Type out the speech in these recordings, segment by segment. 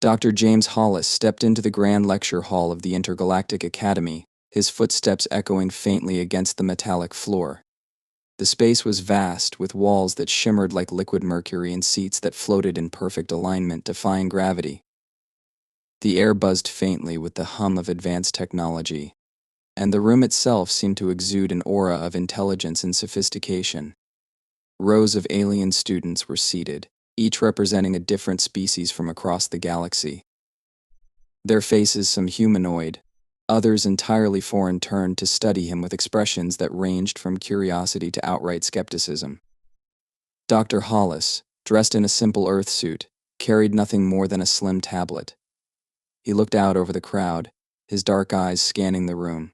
Dr. James Hollis stepped into the grand lecture hall of the Intergalactic Academy, his footsteps echoing faintly against the metallic floor. The space was vast, with walls that shimmered like liquid mercury and seats that floated in perfect alignment, defying gravity. The air buzzed faintly with the hum of advanced technology, and the room itself seemed to exude an aura of intelligence and sophistication. Rows of alien students were seated, each representing a different species from across the galaxy. Their faces, some humanoid, others entirely foreign, turned to study him with expressions that ranged from curiosity to outright skepticism. Dr. Hollis, dressed in a simple Earth suit, carried nothing more than a slim tablet. He looked out over the crowd, his dark eyes scanning the room.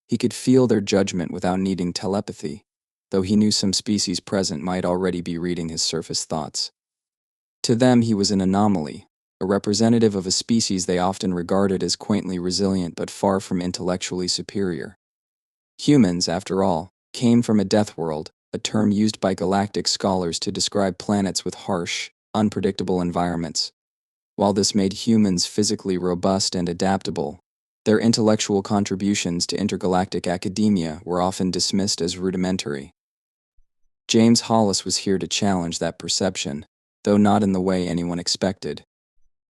He could feel their judgment without needing telepathy, though he knew some species present might already be reading his surface thoughts. To them, he was an anomaly, a representative of a species they often regarded as quaintly resilient but far from intellectually superior. Humans, after all, came from a death world, a term used by galactic scholars to describe planets with harsh, unpredictable environments. While this made humans physically robust and adaptable, their intellectual contributions to intergalactic academia were often dismissed as rudimentary. James Hollis was here to challenge that perception, though not in the way anyone expected.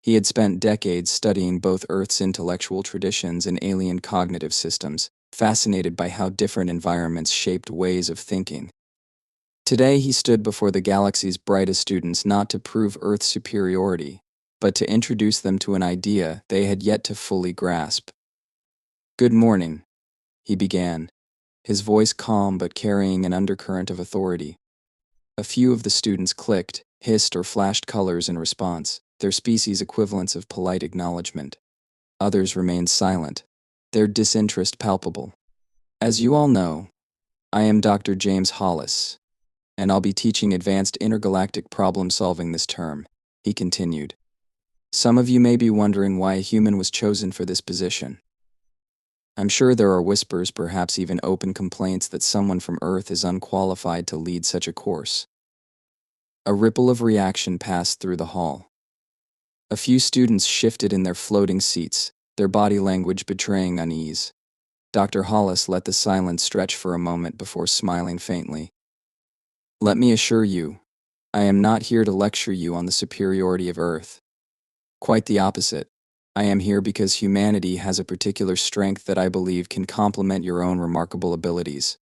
He had spent decades studying both Earth's intellectual traditions and alien cognitive systems, fascinated by how different environments shaped ways of thinking. Today he stood before the galaxy's brightest students not to prove Earth's superiority, but to introduce them to an idea they had yet to fully grasp. "Good morning," he began, his voice calm but carrying an undercurrent of authority. A few of the students clicked, hissed, or flashed colors in response, their species equivalents of polite acknowledgement. Others remained silent, their disinterest palpable. "As you all know, I am Dr. James Hollis, and I'll be teaching advanced intergalactic problem-solving this term," he continued. "Some of you may be wondering why a human was chosen for this position. I'm sure there are whispers, perhaps even open complaints, that someone from Earth is unqualified to lead such a course." A ripple of reaction passed through the hall. A few students shifted in their floating seats, their body language betraying unease. Dr. Hollis let the silence stretch for a moment before smiling faintly. "Let me assure you, I am not here to lecture you on the superiority of Earth. Quite the opposite. I am here because humanity has a particular strength that I believe can complement your own remarkable abilities.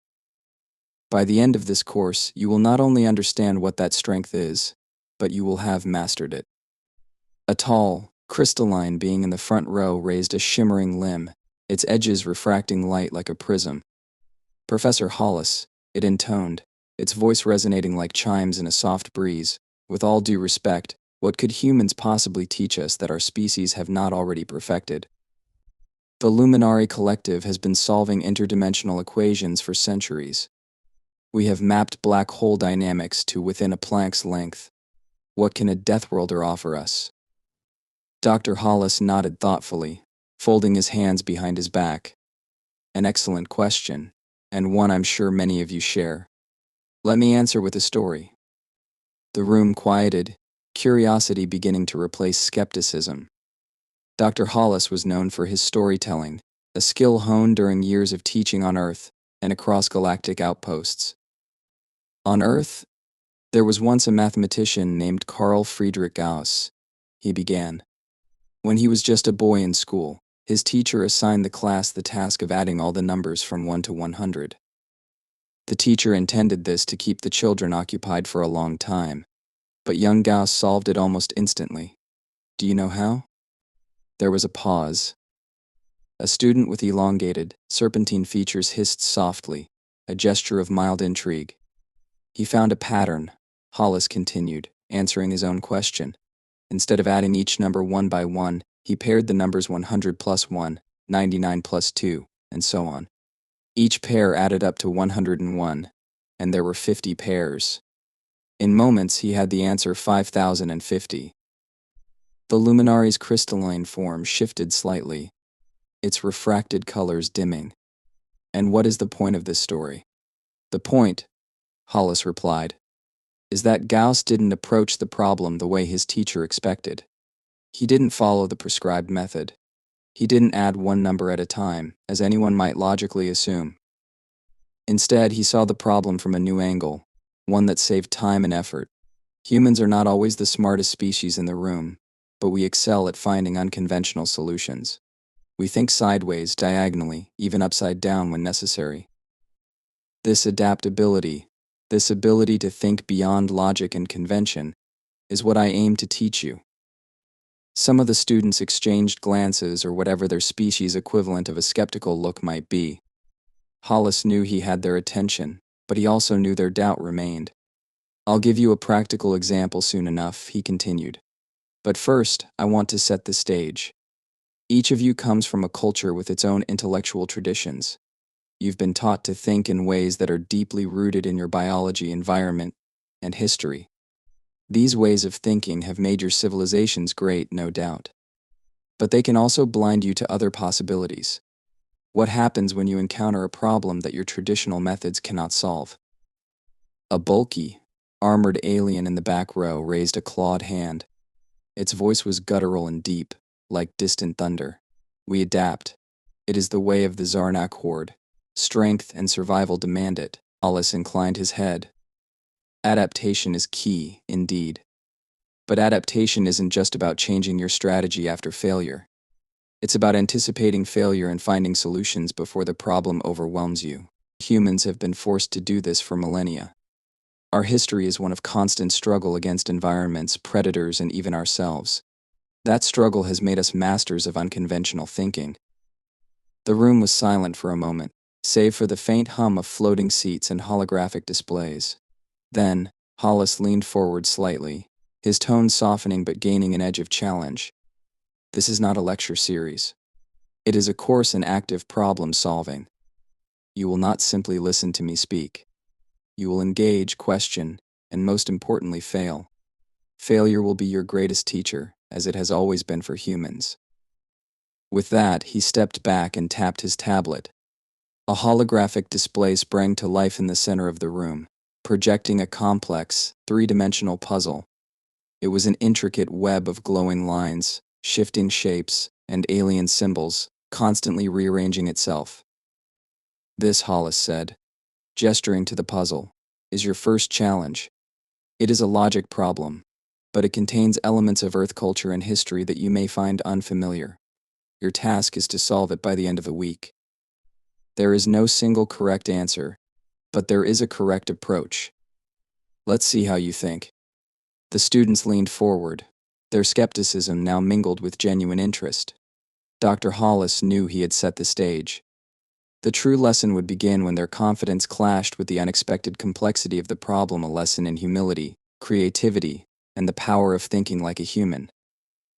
By the end of this course, you will not only understand what that strength is, but you will have mastered it." A tall, crystalline being in the front row raised a shimmering limb, its edges refracting light like a prism. "Professor Hollis," it intoned, its voice resonating like chimes in a soft breeze, "with all due respect, what could humans possibly teach us that our species have not already perfected? The Luminary Collective has been solving interdimensional equations for centuries. We have mapped black hole dynamics to within a Planck's length. What can a Deathworlder offer us?" Dr. Hollis nodded thoughtfully, folding his hands behind his back. "An excellent question, and one I'm sure many of you share. Let me answer with a story." The room quieted, curiosity beginning to replace skepticism. Dr. Hollis was known for his storytelling, a skill honed during years of teaching on Earth and across galactic outposts. "On Earth, there was once a mathematician named Carl Friedrich Gauss," he began. "When he was just a boy in school, his teacher assigned the class the task of adding all the numbers from 1 to 100. The teacher intended this to keep the children occupied for a long time, but young Gauss solved it almost instantly. Do you know how?" There was a pause. A student with elongated, serpentine features hissed softly, a gesture of mild intrigue. "He found a pattern," Hollis continued, answering his own question. "Instead of adding each number one by one, he paired the numbers 100 plus 1, 99 plus 2, and so on. Each pair added up to 101, and there were 50 pairs. In moments, he had the answer 5050. The luminary's crystalline form shifted slightly, its refracted colors dimming. "And what is the point of this story?" "The point," Hollis replied, "is that Gauss didn't approach the problem the way his teacher expected. He didn't follow the prescribed method. He didn't add one number at a time, as anyone might logically assume. Instead, he saw the problem from a new angle, one that saved time and effort. Humans are not always the smartest species in the room, but we excel at finding unconventional solutions. We think sideways, diagonally, even upside down when necessary. This adaptability, this ability to think beyond logic and convention, is what I aim to teach you. Some of the students exchanged glances or whatever their species equivalent of a skeptical look might be. Hollis knew he had their attention, but he also knew their doubt remained. I'll give you a practical example soon enough, he continued. But first, I want to set the stage. Each of you comes from a culture with its own intellectual traditions. You've been taught to think in ways that are deeply rooted in your biology, environment, and history. These ways of thinking have made your civilizations great, no doubt. But they can also blind you to other possibilities. What happens when you encounter a problem that your traditional methods cannot solve? A bulky, armored alien in the back row raised a clawed hand. Its voice was guttural and deep, like distant thunder. We adapt. It is the way of the Zarnak horde. Strength and survival demand it. Hollis inclined his head. Adaptation is key, indeed. But adaptation isn't just about changing your strategy after failure. It's about anticipating failure and finding solutions before the problem overwhelms you. Humans have been forced to do this for millennia. Our history is one of constant struggle against environments, predators, and even ourselves. That struggle has made us masters of unconventional thinking. The room was silent for a moment, save for the faint hum of floating seats and holographic displays. Then, Hollis leaned forward slightly, his tone softening but gaining an edge of challenge. This is not a lecture series. It is a course in active problem solving. You will not simply listen to me speak. You will engage, question, and most importantly, fail. Failure will be your greatest teacher, as it has always been for humans. With that, he stepped back and tapped his tablet. A holographic display sprang to life in the center of the room, projecting a complex, three-dimensional puzzle. It was an intricate web of glowing lines, shifting shapes, and alien symbols, constantly rearranging itself. This, Hollis said, gesturing to the puzzle, is your first challenge. It is a logic problem, but it contains elements of Earth culture and history that you may find unfamiliar. Your task is to solve it by the end of the week. There is no single correct answer, but there is a correct approach. Let's see how you think. The students leaned forward, their skepticism now mingled with genuine interest. Dr. Hollis knew he had set the stage. The true lesson would begin when their confidence clashed with the unexpected complexity of the problem, a lesson in humility, creativity, and the power of thinking like a human.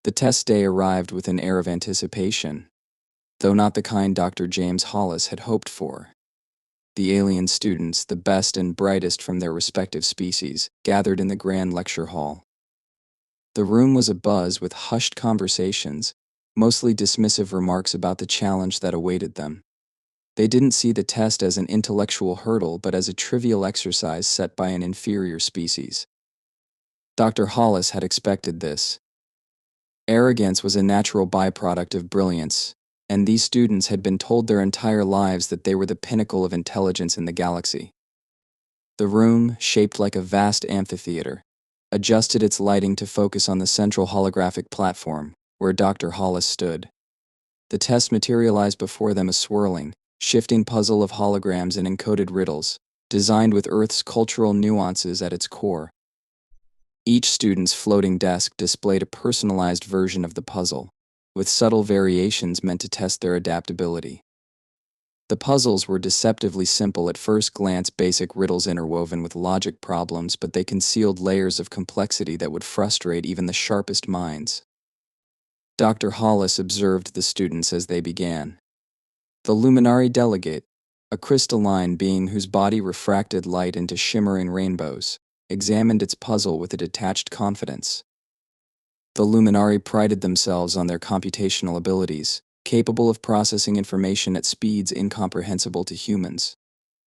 The test day arrived with an air of anticipation, though not the kind Dr. James Hollis had hoped for. The alien students, the best and brightest from their respective species, gathered in the grand lecture hall. The room was abuzz with hushed conversations, mostly dismissive remarks about the challenge that awaited them. They didn't see the test as an intellectual hurdle but as a trivial exercise set by an inferior species. Dr. Hollis had expected this. Arrogance was a natural byproduct of brilliance, and these students had been told their entire lives that they were the pinnacle of intelligence in the galaxy. The room, shaped like a vast amphitheater, adjusted its lighting to focus on the central holographic platform, where Dr. Hollis stood. The test materialized before them, a swirling, shifting puzzle of holograms and encoded riddles, designed with Earth's cultural nuances at its core. Each student's floating desk displayed a personalized version of the puzzle, with subtle variations meant to test their adaptability. The puzzles were deceptively simple at first glance, basic riddles interwoven with logic problems, but they concealed layers of complexity that would frustrate even the sharpest minds. Dr. Hollis observed the students as they began. The luminary delegate, a crystalline being whose body refracted light into shimmering rainbows, examined its puzzle with a detached confidence. The luminari prided themselves on their computational abilities, capable of processing information at speeds incomprehensible to humans.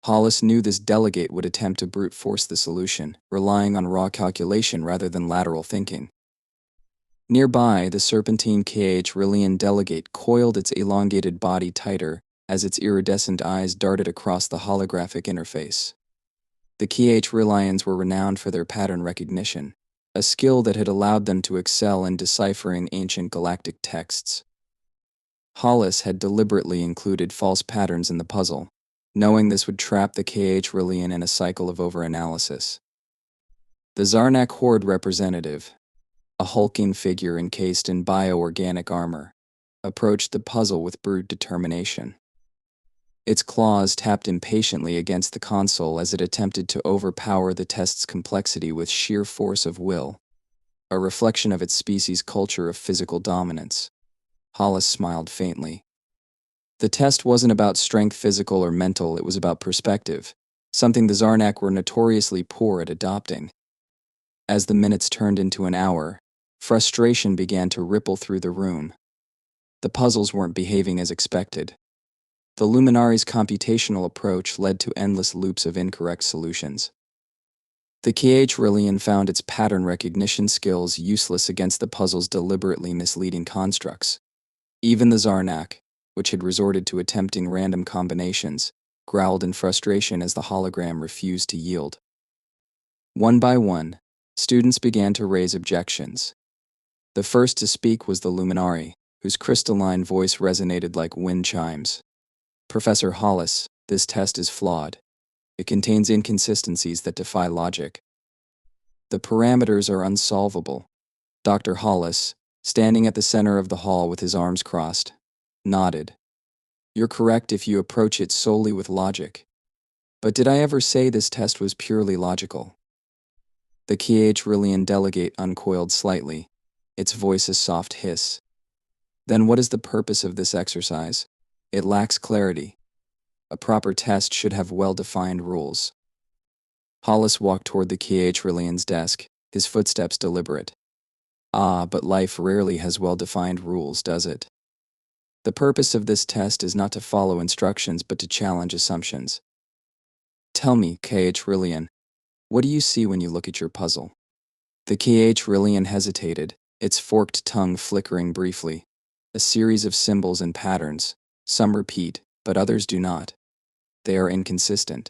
Hollis knew this delegate would attempt to brute force the solution, relying on raw calculation rather than lateral thinking. Nearby, the serpentine HFY delegate coiled its elongated body tighter as its iridescent eyes darted across the holographic interface. The HFYs were renowned for their pattern recognition, a skill that had allowed them to excel in deciphering ancient galactic texts. Hollis had deliberately included false patterns in the puzzle, knowing this would trap the HFY in a cycle of overanalysis. The Zarnak Horde representative, a hulking figure encased in bioorganic armor, approached the puzzle with brute determination. Its claws tapped impatiently against the console as it attempted to overpower the test's complexity with sheer force of will, a reflection of its species' culture of physical dominance. Hollis smiled faintly. The test wasn't about strength, physical or mental, it was about perspective, something the Zarnak were notoriously poor at adopting. As the minutes turned into an hour, frustration began to ripple through the room. The puzzles weren't behaving as expected. The Luminari's computational approach led to endless loops of incorrect solutions. The HFY found its pattern recognition skills useless against the puzzle's deliberately misleading constructs. Even the Zarnak, which had resorted to attempting random combinations, growled in frustration as the hologram refused to yield. One by one, students began to raise objections. The first to speak was the Luminari, whose crystalline voice resonated like wind chimes. Professor Hollis, this test is flawed. It contains inconsistencies that defy logic. The parameters are unsolvable. Dr. Hollis, standing at the center of the hall with his arms crossed, nodded. You're correct if you approach it solely with logic. But did I ever say this test was purely logical? The HFY delegate uncoiled slightly, its voice a soft hiss. Then what is the purpose of this exercise? It lacks clarity. A proper test should have well-defined rules. Hollis walked toward the HFY's desk, his footsteps deliberate. But life rarely has well-defined rules, does it? The purpose of this test is not to follow instructions but to challenge assumptions. Tell me, HFY, what do you see when you look at your puzzle? The HFY hesitated, its forked tongue flickering briefly. A series of symbols and patterns. Some repeat, but others do not. They are inconsistent.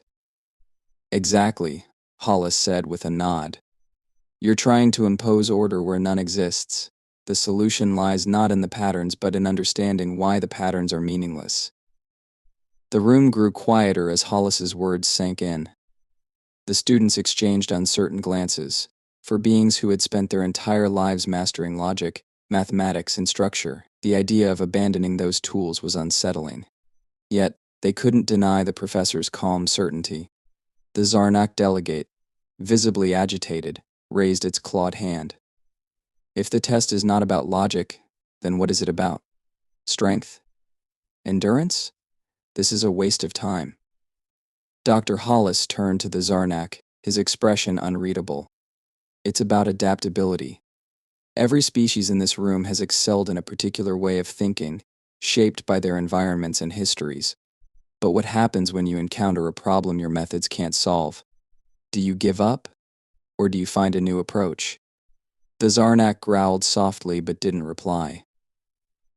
Exactly, Hollis said with a nod. You're trying to impose order where none exists. The solution lies not in the patterns but in understanding why the patterns are meaningless. The room grew quieter as Hollis's words sank in. The students exchanged uncertain glances. For beings who had spent their entire lives mastering logic, mathematics, and structure, the idea of abandoning those tools was unsettling. Yet, they couldn't deny the professor's calm certainty. The Zarnak delegate, visibly agitated, raised its clawed hand. If the test is not about logic, then what is it about? Strength? Endurance? This is a waste of time. Dr. Hollis turned to the Zarnak, his expression unreadable. It's about adaptability. Every species in this room has excelled in a particular way of thinking, shaped by their environments and histories. But what happens when you encounter a problem your methods can't solve? Do you give up? Or do you find a new approach? The Zarnak growled softly but didn't reply.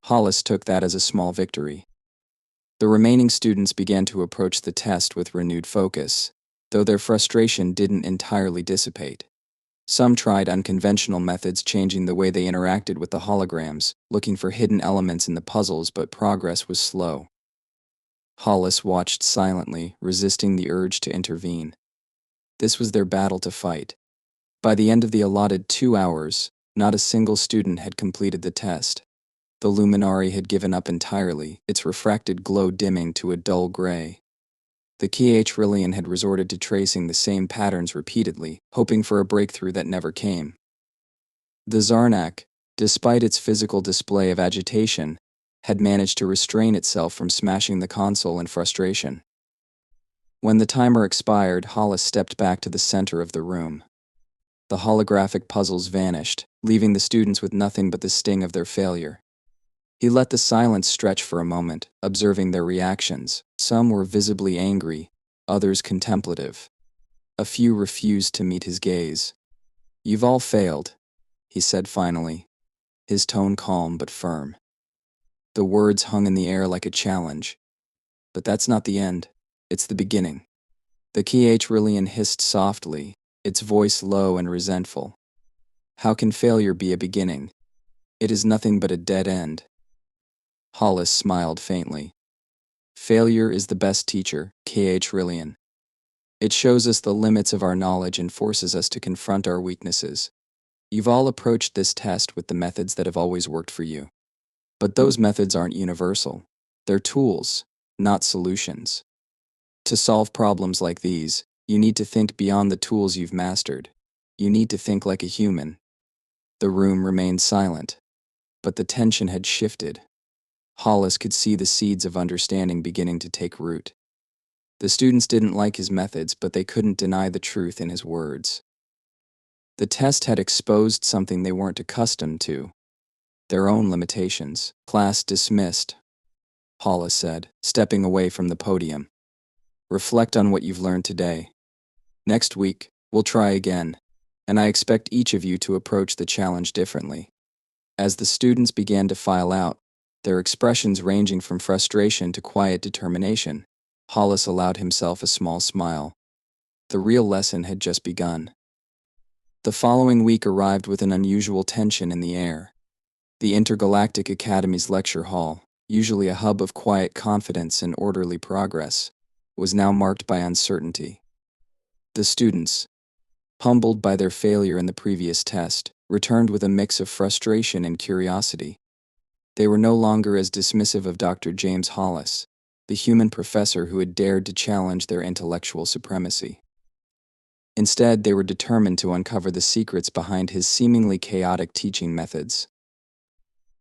Hollis took that as a small victory. The remaining students began to approach the test with renewed focus, though their frustration didn't entirely dissipate. Some tried unconventional methods, changing the way they interacted with the holograms, looking for hidden elements in the puzzles, but progress was slow. Hollis watched silently, resisting the urge to intervene. This was their battle to fight. By the end of the allotted 2 hours, not a single student had completed the test. The Luminari had given up entirely, its refracted glow dimming to a dull gray. The HFY had resorted to tracing the same patterns repeatedly, hoping for a breakthrough that never came. The Zarnak, despite its physical display of agitation, had managed to restrain itself from smashing the console in frustration. When the timer expired, Hollis stepped back to the center of the room. The holographic puzzles vanished, leaving the students with nothing but the sting of their failure. He let the silence stretch for a moment, observing their reactions. Some were visibly angry, others contemplative. A few refused to meet his gaze. You've all failed, he said finally. his tone calm but firm. The words hung in the air like a challenge. But that's not the end. It's the beginning. The HFY hissed softly, its voice low and resentful. How can failure be a beginning? It is nothing but a dead end. Hollis smiled faintly. Failure is the best teacher, HFY. It shows us the limits of our knowledge and forces us to confront our weaknesses. You've all approached this test with the methods that have always worked for you. But those methods aren't universal. They're tools, not solutions. To solve problems like these, you need to think beyond the tools you've mastered. You need to think like a human. The room remained silent, but the tension had shifted. Hollis could see the seeds of understanding beginning to take root. The students didn't like his methods, but they couldn't deny the truth in his words. The test had exposed something they weren't accustomed to, their own limitations. Class dismissed, Hollis said, stepping away from the podium. Reflect on what you've learned today. Next week, we'll try again, and I expect each of you to approach the challenge differently. As the students began to file out, their expressions ranging from frustration to quiet determination, Hollis allowed himself a small smile. The real lesson had just begun. The following week arrived with an unusual tension in the air. The Intergalactic Academy's lecture hall, usually a hub of quiet confidence and orderly progress, was now marked by uncertainty. The students, humbled by their failure in the previous test, returned with a mix of frustration and curiosity. They were no longer as dismissive of Dr. James Hollis, the human professor who had dared to challenge their intellectual supremacy. Instead, they were determined to uncover the secrets behind his seemingly chaotic teaching methods.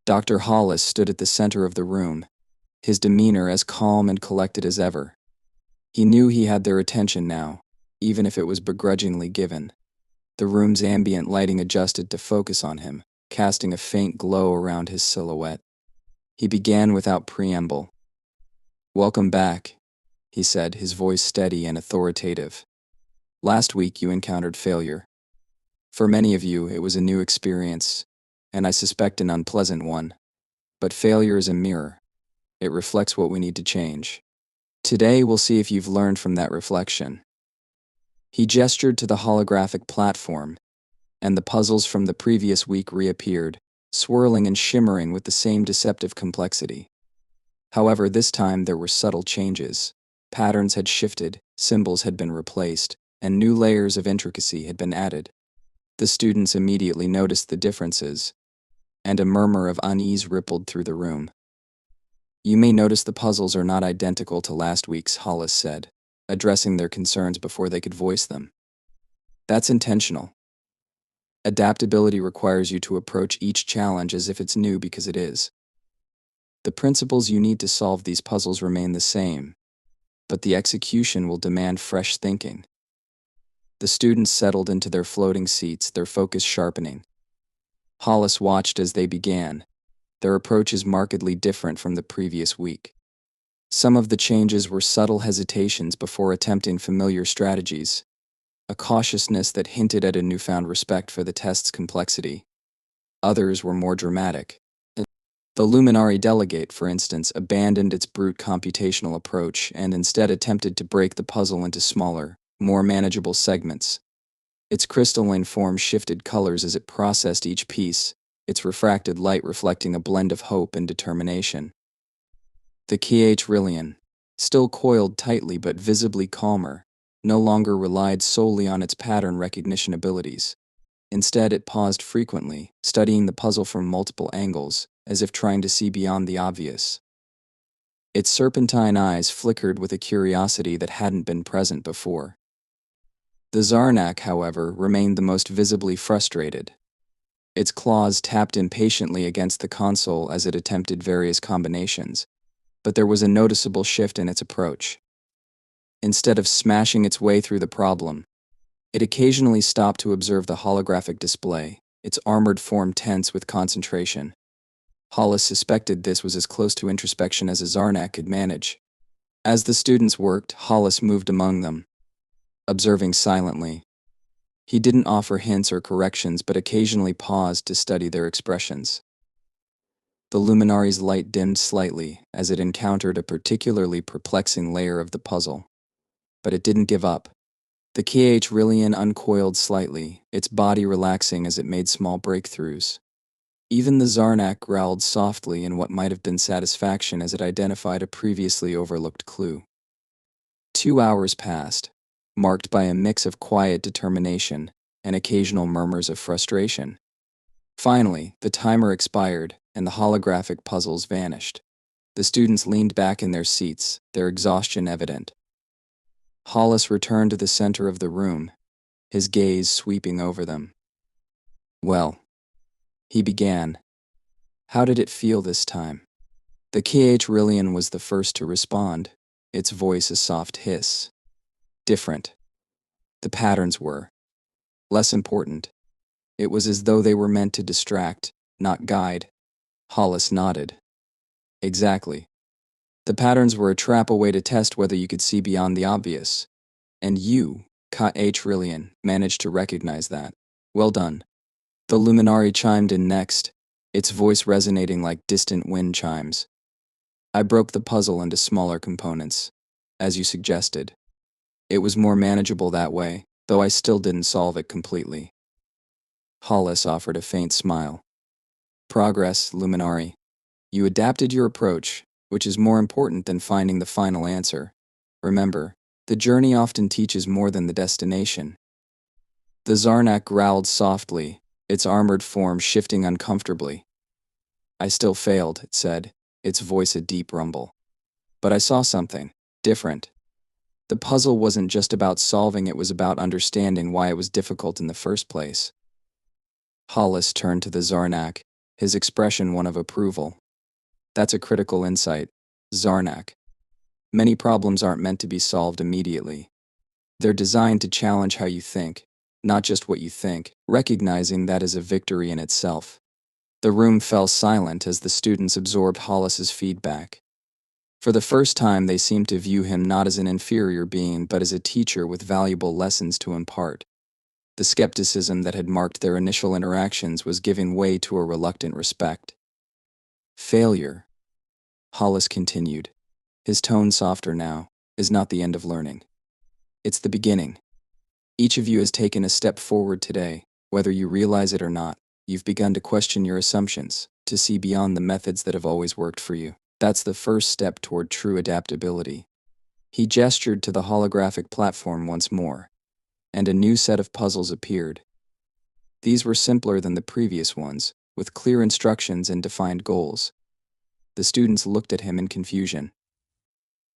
Dr. Hollis stood at the center of the room, his demeanor as calm and collected as ever. He knew he had their attention now, even if it was begrudgingly given. The room's ambient lighting adjusted to focus on him, casting a faint glow around his silhouette. He began without preamble. "Welcome back," he said, his voice steady and authoritative. "Last week you encountered failure. For many of you, it was a new experience, and I suspect an unpleasant one. But failure is a mirror. It reflects what we need to change. Today we'll see if you've learned from that reflection." He gestured to the holographic platform, and the puzzles from the previous week reappeared, swirling and shimmering with the same deceptive complexity. However, this time there were subtle changes. Patterns had shifted, symbols had been replaced, and new layers of intricacy had been added. The students immediately noticed the differences, and a murmur of unease rippled through the room. "You may notice the puzzles are not identical to last week's," Hollis said, addressing their concerns before they could voice them. "That's intentional. Adaptability requires you to approach each challenge as if it's new because it is. The principles you need to solve these puzzles remain the same, but the execution will demand fresh thinking." The students settled into their floating seats, their focus sharpening. Hollis watched as they began, their approaches markedly different from the previous week. Some of the changes were subtle hesitations before attempting familiar strategies, a cautiousness that hinted at a newfound respect for the test's complexity. Others were more dramatic. The Luminary delegate, for instance, abandoned its brute computational approach and instead attempted to break the puzzle into smaller, more manageable segments. Its crystalline form shifted colors as it processed each piece, its refracted light reflecting a blend of hope and determination. The HFY, still coiled tightly but visibly calmer, no longer relied solely on its pattern recognition abilities. Instead, it paused frequently, studying the puzzle from multiple angles, as if trying to see beyond the obvious. Its serpentine eyes flickered with a curiosity that hadn't been present before. The Zarnak, however, remained the most visibly frustrated. Its claws tapped impatiently against the console as it attempted various combinations, but there was a noticeable shift in its approach. Instead of smashing its way through the problem, it occasionally stopped to observe the holographic display, its armored form tense with concentration. Hollis suspected this was as close to introspection as a Zarnak could manage. As the students worked, Hollis moved among them, observing silently. He didn't offer hints or corrections, but occasionally paused to study their expressions. The luminary's light dimmed slightly as it encountered a particularly perplexing layer of the puzzle. But it didn't give up. The HFY uncoiled slightly, its body relaxing as it made small breakthroughs. Even the Zarnak growled softly in what might have been satisfaction as it identified a previously overlooked clue. 2 hours passed, marked by a mix of quiet determination and occasional murmurs of frustration. Finally, the timer expired and the holographic puzzles vanished. The students leaned back in their seats, their exhaustion evident. Hollis returned to the center of the room, his gaze sweeping over them. "Well," he began, "how did it feel this time?" The HFY was the first to respond, its voice a soft hiss. Different. The patterns were. Less important. It was as though they were meant to distract, not guide. Hollis nodded. Exactly. The patterns were a trap, a way to test whether you could see beyond the obvious. And you, HFY, managed to recognize that. Well done. The luminary chimed in next, its voice resonating like distant wind chimes. I broke the puzzle into smaller components, as you suggested. It was more manageable that way, though I still didn't solve it completely. Hollis offered a faint smile. Progress, Luminari. You adapted your approach, which is more important than finding the final answer. Remember, the journey often teaches more than the destination. The Zarnak growled softly, its armored form shifting uncomfortably. I still failed, it said, its voice a deep rumble. But I saw something different. The puzzle wasn't just about solving, it was about understanding why it was difficult in the first place. Hollis turned to the Zarnak, his expression one of approval. That's a critical insight, Zarnak. Many problems aren't meant to be solved immediately. They're designed to challenge how you think, not just what you think, recognizing that is a victory in itself. The room fell silent as the students absorbed Hollis's feedback. For the first time, they seemed to view him not as an inferior being, but as a teacher with valuable lessons to impart. The skepticism that had marked their initial interactions was giving way to a reluctant respect. Failure, Hollis continued, his tone softer now, is not the end of learning. It's the beginning. Each of you has taken a step forward today, whether you realize it or not. You've begun to question your assumptions, to see beyond the methods that have always worked for you. That's the first step toward true adaptability. He gestured to the holographic platform once more, and a new set of puzzles appeared. These were simpler than the previous ones, with clear instructions and defined goals. The students looked at him in confusion.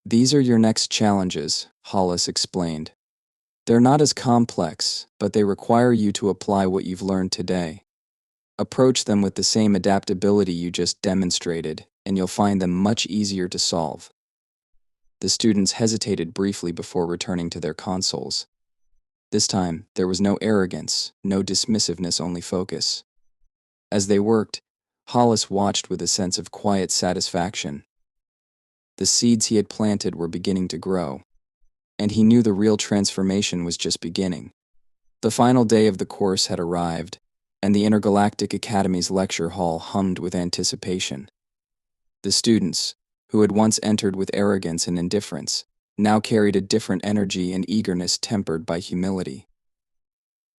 These are your next challenges, Hollis explained. They're not as complex, but they require you to apply what you've learned today. Approach them with the same adaptability you just demonstrated, and you'll find them much easier to solve. The students hesitated briefly before returning to their consoles. This time, there was no arrogance, no dismissiveness, only focus. As they worked, Hollis watched with a sense of quiet satisfaction. The seeds he had planted were beginning to grow, and he knew the real transformation was just beginning. The final day of the course had arrived, and the Intergalactic Academy's lecture hall hummed with anticipation. The students, who had once entered with arrogance and indifference, now carried a different energy and eagerness tempered by humility.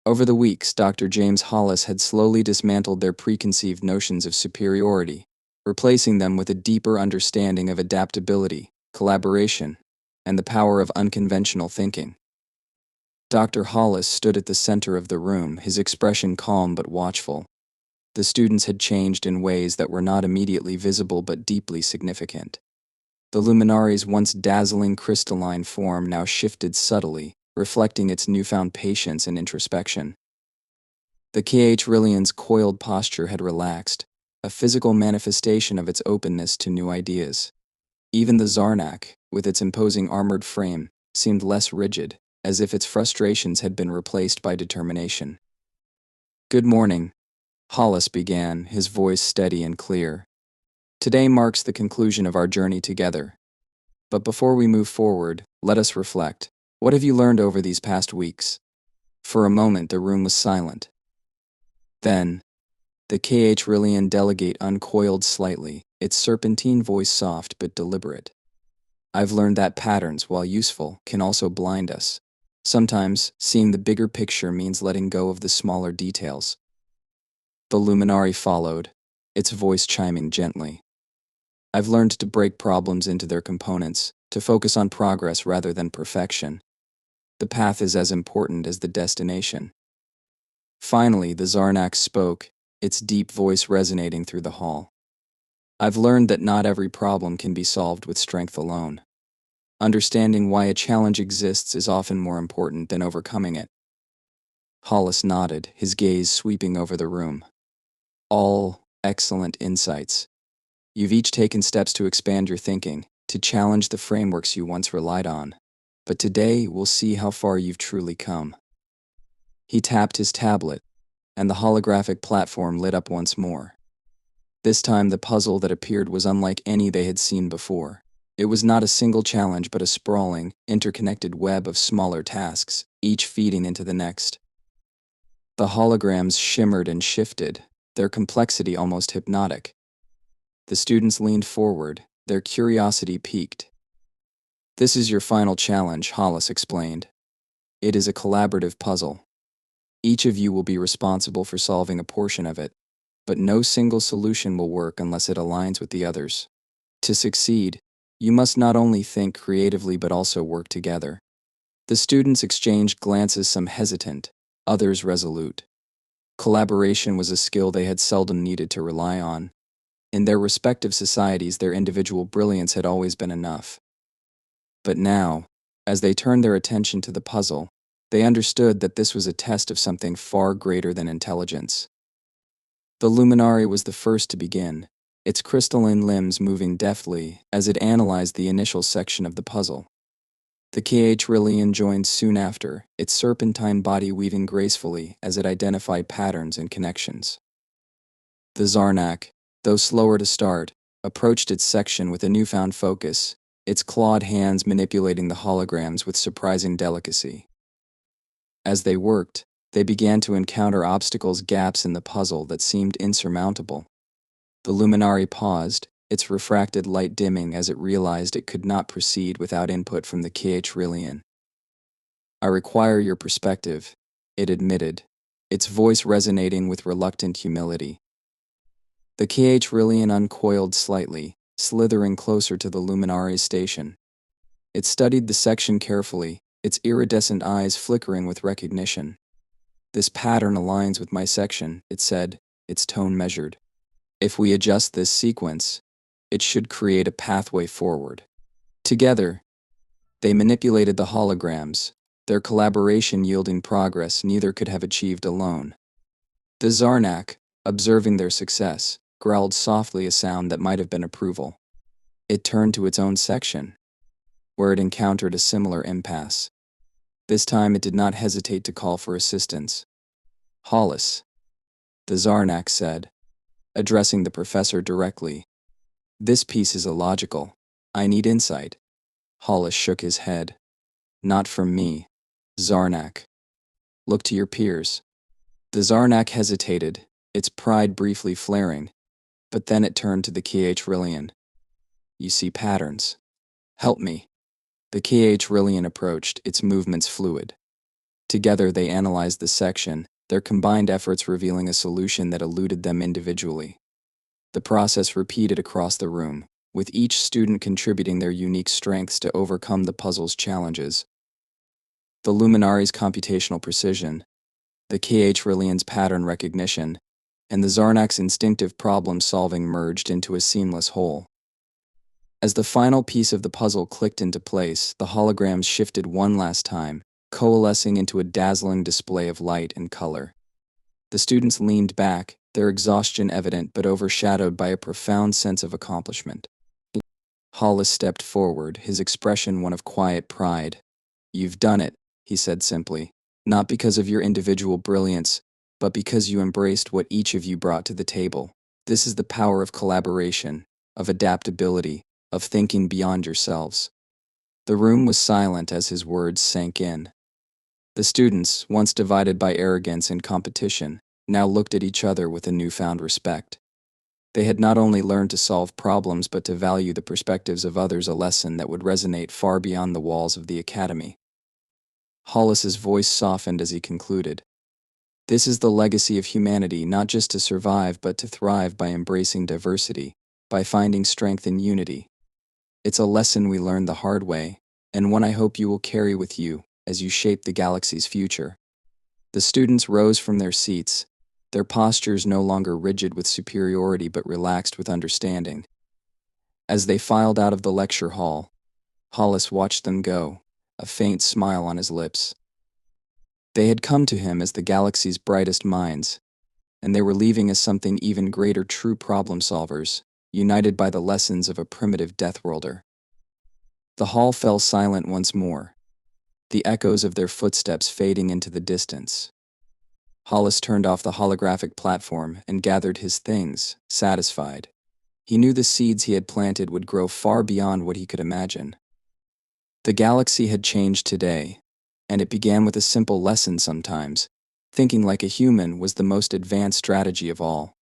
Over the weeks, Dr. James Hollis had slowly dismantled their preconceived notions of superiority, replacing them with a deeper understanding of adaptability, collaboration, and the power of unconventional thinking. Dr. Hollis stood at the center of the room, his expression calm but watchful. The students had changed in ways that were not immediately visible but deeply significant. The luminary's once dazzling crystalline form now shifted subtly, reflecting its newfound patience and introspection. The HFY's coiled posture had relaxed, a physical manifestation of its openness to new ideas. Even the Zarnak, with its imposing armored frame, seemed less rigid, as if its frustrations had been replaced by determination. Good morning, Hollis began, his voice steady and clear. Today marks the conclusion of our journey together. But before we move forward, let us reflect. What have you learned over these past weeks? For a moment, the room was silent. Then, The HFY delegate uncoiled slightly, its serpentine voice soft but deliberate. I've learned that patterns, while useful, can also blind us. Sometimes, seeing the bigger picture means letting go of the smaller details. The luminary followed, its voice chiming gently. I've learned to break problems into their components, to focus on progress rather than perfection. The path is as important as the destination. Finally, the Zarnak spoke, its deep voice resonating through the hall. I've learned that not every problem can be solved with strength alone. Understanding why a challenge exists is often more important than overcoming it. Hollis nodded, his gaze sweeping over the room. All excellent insights. You've each taken steps to expand your thinking, to challenge the frameworks you once relied on. But today, we'll see how far you've truly come. He tapped his tablet, and the holographic platform lit up once more. This time, the puzzle that appeared was unlike any they had seen before. It was not a single challenge, but a sprawling, interconnected web of smaller tasks, each feeding into the next. The holograms shimmered and shifted, their complexity almost hypnotic. The students leaned forward, their curiosity piqued. "This is your final challenge," Hollis explained. "It is a collaborative puzzle. Each of you will be responsible for solving a portion of it, but no single solution will work unless it aligns with the others. To succeed, you must not only think creatively but also work together." The students exchanged glances, some hesitant, others resolute. Collaboration was a skill they had seldom needed to rely on. In their respective societies, their individual brilliance had always been enough. But now, as they turned their attention to the puzzle, they understood that this was a test of something far greater than intelligence. The luminary was the first to begin, its crystalline limbs moving deftly as it analyzed the initial section of the puzzle. The HFY joined soon after, its serpentine body weaving gracefully as it identified patterns and connections. The Zarnak, though slower to start, approached its section with a newfound focus, its clawed hands manipulating the holograms with surprising delicacy. As they worked, they began to encounter obstacles, gaps in the puzzle that seemed insurmountable. The luminary paused, its refracted light dimming as it realized it could not proceed without input from the HFY. "I require your perspective," it admitted, its voice resonating with reluctant humility. The HFY uncoiled slightly, slithering closer to the luminary's station. It studied the section carefully, its iridescent eyes flickering with recognition. "This pattern aligns with my section," it said, its tone measured. "If we adjust this sequence, it should create a pathway forward." Together, they manipulated the holograms, their collaboration yielding progress neither could have achieved alone. The Zarnak, observing their success, growled softly, a sound that might have been approval. It turned to its own section, where it encountered a similar impasse. This time it did not hesitate to call for assistance. "Hollis," the Zarnak said, addressing the professor directly. "This piece is illogical. I need insight." Hollis shook his head. "Not from me, Zarnak. Look to your peers." The Zarnak hesitated, its pride briefly flaring, but then it turned to the HFY. "You see patterns. Help me." The HFY approached, its movements fluid. Together they analyzed the section, their combined efforts revealing a solution that eluded them individually. The process repeated across the room, with each student contributing their unique strengths to overcome the puzzle's challenges. The luminary's computational precision, the HFY's pattern recognition, and the Zarnak's instinctive problem-solving merged into a seamless whole. As the final piece of the puzzle clicked into place, the holograms shifted one last time, coalescing into a dazzling display of light and color. The students leaned back, their exhaustion evident but overshadowed by a profound sense of accomplishment. Hollis stepped forward, his expression one of quiet pride. "You've done it," he said simply, "not because of your individual brilliance, but because you embraced what each of you brought to the table. This is the power of collaboration, of adaptability, of thinking beyond yourselves." The room was silent as his words sank in. The students, once divided by arrogance and competition, now looked at each other with a newfound respect. They had not only learned to solve problems but to value the perspectives of others, a lesson that would resonate far beyond the walls of the academy. Hollis's voice softened as he concluded. This is the legacy of humanity, not just to survive but to thrive by embracing diversity, by finding strength in unity. It's a lesson we learned the hard way, and one I hope you will carry with you as you shape the galaxy's future. The students rose from their seats, their postures no longer rigid with superiority but relaxed with understanding. As they filed out of the lecture hall, Hollis watched them go, a faint smile on his lips. They had come to him as the galaxy's brightest minds, and they were leaving as something even greater, true problem solvers, united by the lessons of a primitive deathworlder. The hall fell silent once more, the echoes of their footsteps fading into the distance. Hollis turned off the holographic platform and gathered his things, satisfied. He knew the seeds he had planted would grow far beyond what he could imagine. The galaxy had changed today, and it began with a simple lesson sometimes. Thinking like a human was the most advanced strategy of all.